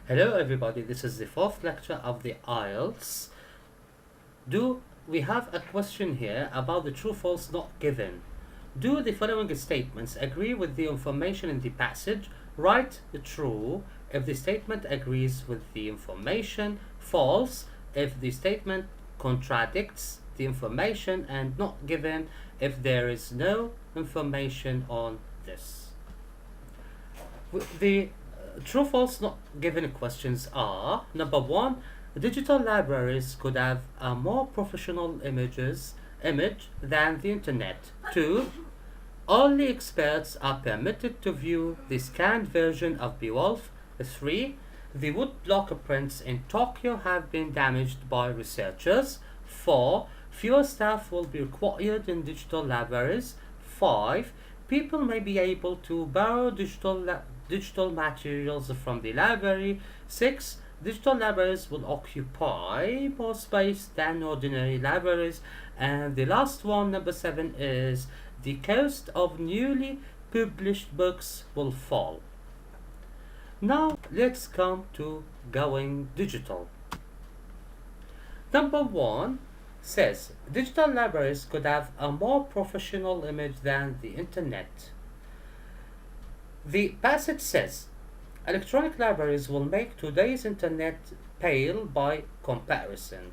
Hello everybody, this is the fourth lecture of the IELTS. Do we have a question here about the true false not given? Do the following statements agree with the information in the passage? Write true if the statement agrees with the information, false if the statement contradicts the information, and not given if there is no information on this. The true false not given questions are: number one, digital libraries could have a more professional image than the internet. Two, only experts are permitted to view the scanned version of Beowulf. Three, the woodblock prints in Tokyo have been damaged by researchers. Four, fewer staff will be required in digital libraries. Five, people may be able to borrow digital materials from the library. Six, digital libraries will occupy more space than ordinary libraries. And the last one, number seven, is the cost of newly published books will fall. Now let's come to going digital. Number one says digital libraries could have a more professional image than the internet. The passage says electronic libraries will make today's internet pale by comparison,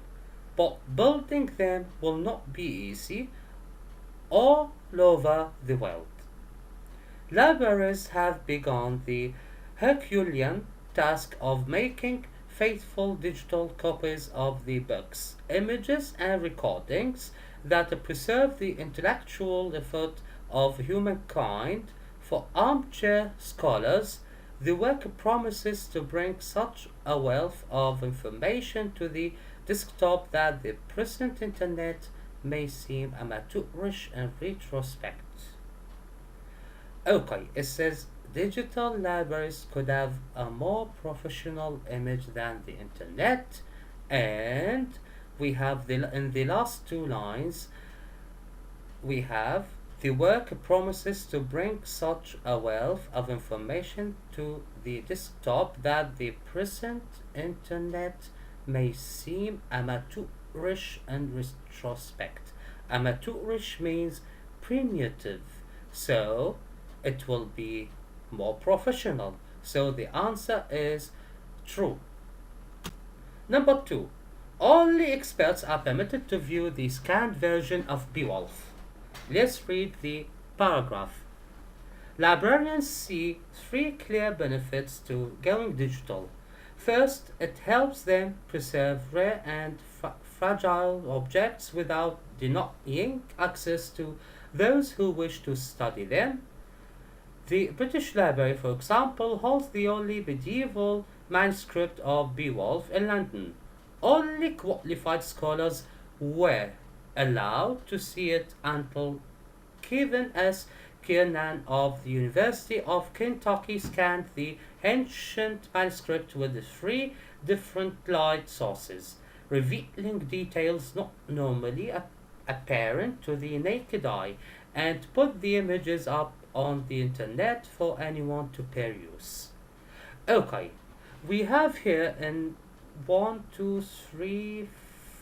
but building them will not be easy all over the world. Libraries have begun the Herculean task of making faithful digital copies of the books, images, and recordings that preserve the intellectual effort of humankind. For armchair scholars, the work promises to bring such a wealth of information to the desktop that the present internet may seem amateurish in retrospect. Okay, it says digital libraries could have a more professional image than the internet, and we have in the last two lines we have the work promises to bring such a wealth of information to the desktop that the present internet may seem amateurish in retrospect. Amateurish means primitive, so it will be more professional. So the answer is true. Number two, only experts are permitted to view the scanned version of Beowulf. Let's read the paragraph. Librarians see three clear benefits to going digital. First, it helps them preserve rare and fragile objects without denying access to those who wish to study them. The British Library, for example, holds the only medieval manuscript of Beowulf in London. Only qualified scholars were allowed to see it until Kevin S. Kiernan of the University of Kentucky scanned the ancient manuscript with three different light sources, revealing details not normally apparent to the naked eye, and put the images up on the internet for anyone to peruse. Okay, we have here in 1, 2, 3,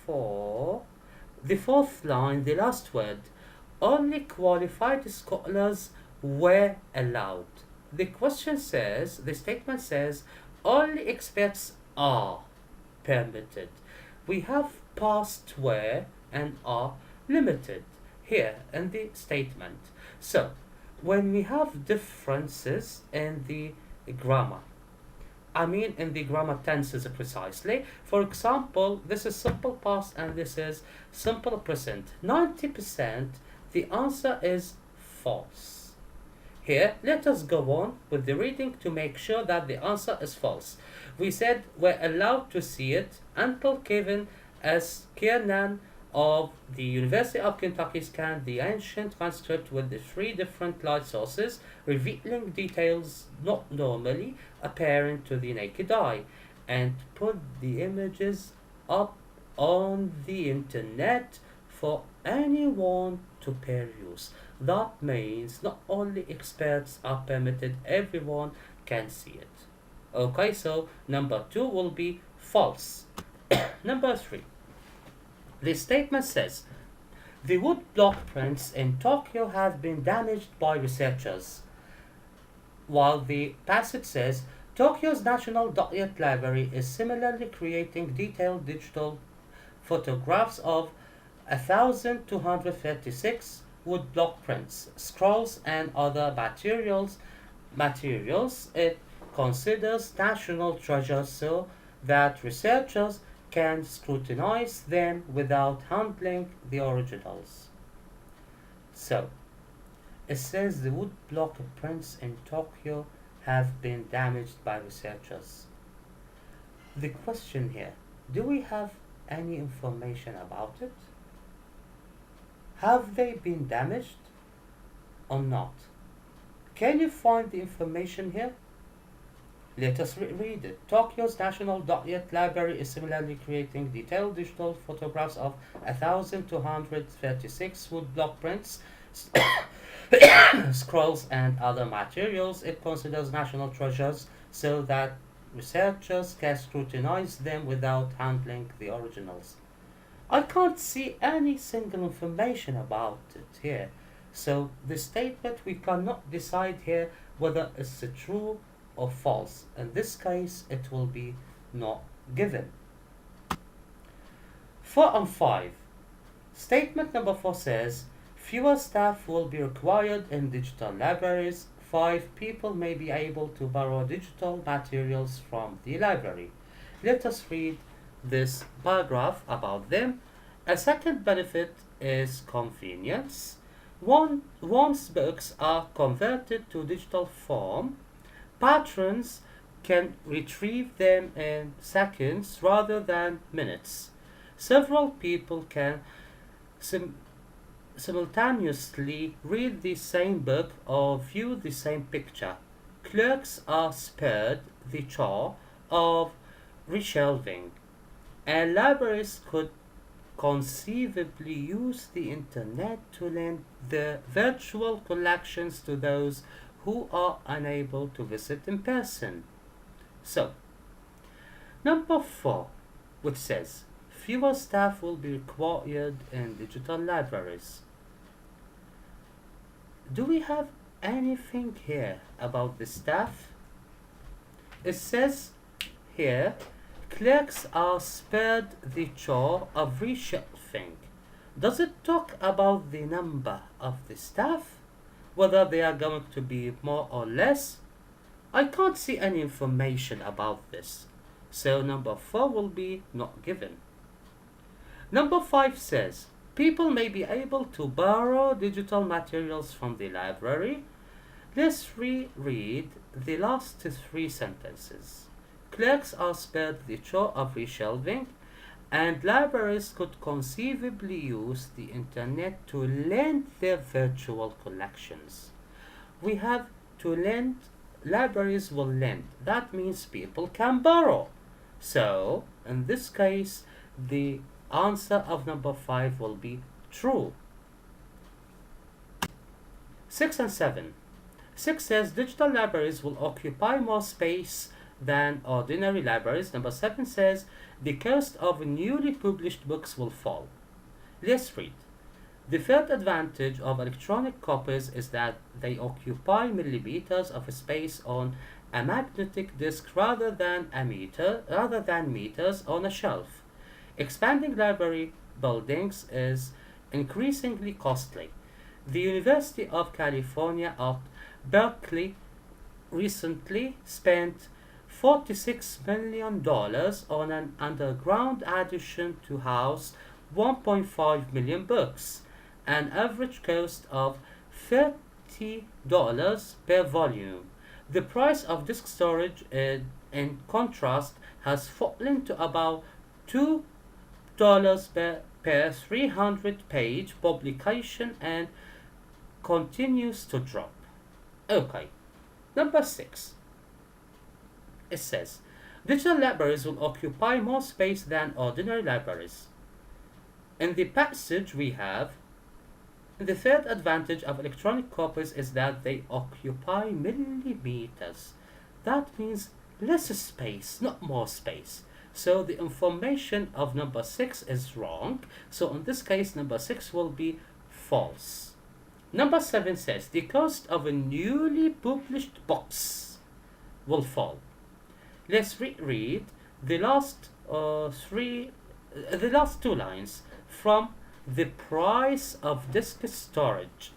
4, the fourth line, the last word, only qualified scholars were allowed. The statement says, only experts are permitted. We have past were and are limited here in the statement. So, when we have differences in the grammar, in the grammar tenses precisely. For example, this is simple past and this is simple present. 90%, the answer is false. Here, let us go on with the reading to make sure that the answer is false. We said we're allowed to see it until Kevin S. Kiernan of the University of Kentucky scanned the ancient manuscript with the three different light sources, revealing details not normally apparent to the naked eye, and put the images up on the internet for anyone to peruse. That means not only experts are permitted, everyone can see it. Okay, so number 2 will be false. Number 3, the statement says the wood block prints in Tokyo have been damaged by researchers, while the passage says Tokyo's National Document Library is similarly creating detailed digital photographs of 1,236 woodblock prints, scrolls, and other materials it considers national treasures so that researchers can scrutinize them without handling the originals. So, it says the woodblock prints in Tokyo have been damaged by researchers. The question here, do we have any information about it? Have they been damaged or not? Can you find the information here? Let us read it. Tokyo's National Document Library is similarly creating detailed digital photographs of 1,236 woodblock prints, scrolls, and other materials it considers national treasures so that researchers can scrutinize them without handling the originals. I can't see any single information about it here. So the statement we cannot decide here whether it's true or false. In this case, it will be not given. 4 and 5. Statement number 4 says fewer staff will be required in digital libraries. 5 people may be able to borrow digital materials from the library. Let us read this paragraph about them. A second benefit is convenience. Once books are converted to digital form, patrons can retrieve them in seconds rather than minutes. Several people can simultaneously read the same book or view the same picture. Clerks are spared the chore of reshelving, and libraries could conceivably use the internet to lend their virtual collections to those who are unable to visit in person. So, number 4, which says fewer staff will be required in digital libraries. Do we have anything here about the staff? It says here clerks are spared the chore of reshelving. Does it talk about the number of the staff? Whether they are going to be more or less? I can't see any information about this. So number 4 will be not given. Number 5 says people may be able to borrow digital materials from the library. Let's reread the last 3 sentences. Clerks are spared the chore of reshelving, and libraries could conceivably use the internet to lend their virtual collections. We have to lend, libraries will lend. That means people can borrow. So, in this case, the answer of number 5 will be true. 6 and 7. 6 says digital libraries will occupy more space than ordinary libraries. Number 7 says the cost of newly published books will fall. Let's read. The third advantage of electronic copies is that they occupy millimeters of space on a magnetic disk rather than meters on a shelf. Expanding library buildings is increasingly costly. The University of California at Berkeley recently spent $46 million on an underground addition to house 1.5 million books, an average cost of $30 per volume. The price of disk storage, in contrast, has fallen to about $2 per 300-page publication and continues to drop. Okay, number 6. It says digital libraries will occupy more space than ordinary libraries. In the passage we have the third advantage of electronic copies is that they occupy millimeters. That means less space, not more space. So the information of number 6 is wrong. So in this case, number 6 will be false. Number 7 says the cost of a newly published books will fall. Let's reread the last the last two lines from the price of disk storage.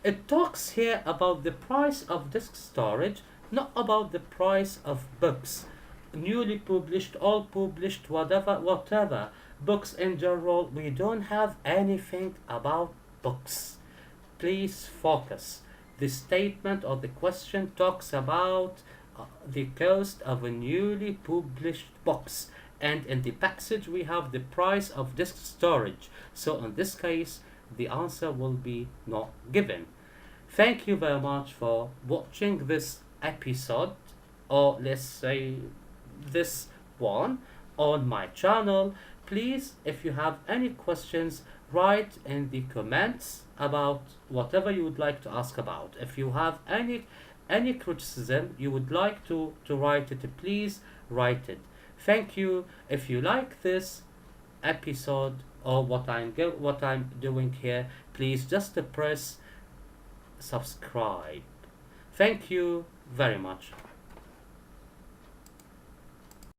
It talks here about the price of disk storage, not about the price of books. Newly published, all published, whatever. Books in general, we don't have anything about books. Please focus. The statement or the question talks about the cost of a newly published books. And in the passage, we have the price of disk storage. So in this case, the answer will be not given. Thank you very much for watching this episode, or let's say this one, on my channel. Please, if you have any questions, write in the comments about whatever you would like to ask about. If you have any criticism you would like to write it, please write it. Thank you. If you like this episode or what I'm doing here, please just press subscribe. Thank you very much.